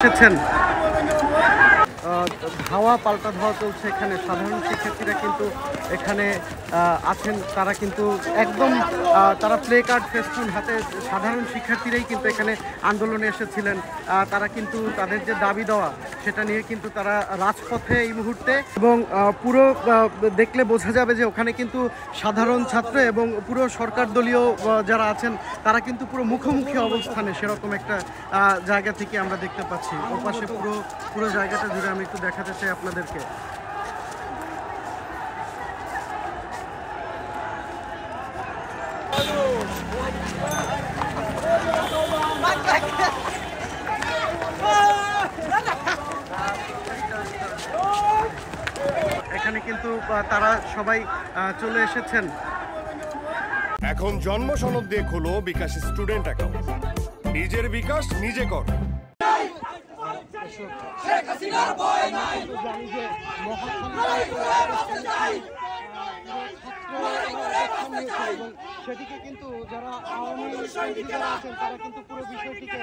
এসেছেন ধাওয়া পাল্টা ধাওয়া চলছে এখানে সাধারণ শিক্ষার্থীরা কিন্তু এখানে আছেন তারা কিন্তু একদম তারা প্লে কার্ড ফেস্টুন হাতে সাধারণ শিক্ষার্থীরাই কিন্তু এখানে আন্দোলনে এসেছিলেন তারা কিন্তু তাদের যে দাবি দেওয়া সেটা নিয়ে কিন্তু তারা রাজপথে এই মুহূর্তে এবং পুরো দেখলে বোঝা যাবে যে ওখানে কিন্তু সাধারণ ছাত্র এবং পুরো সরকার দলীয় যারা আছেন তারা কিন্তু পুরো মুখোমুখি অবস্থানে সেরকম একটা জায়গা থেকে আমরা দেখতে পাচ্ছি ওপাশে পুরো জায়গাটা জুড়ে আমি একটু দেখাতে চাই আপনাদেরকে। এখানে কিন্তু তারা সবাই চলে এসেছেন। এখন জন্ম সনদ দিয়ে খোলো বিকাশ স্টুডেন্ট অ্যাকাউন্ট, নিজের বিকাশ নিজে কর। সেদিকে কিন্তু যারা আওয়ামী লীগ আছেন তারা কিন্তু পুরো বিষয়টিকে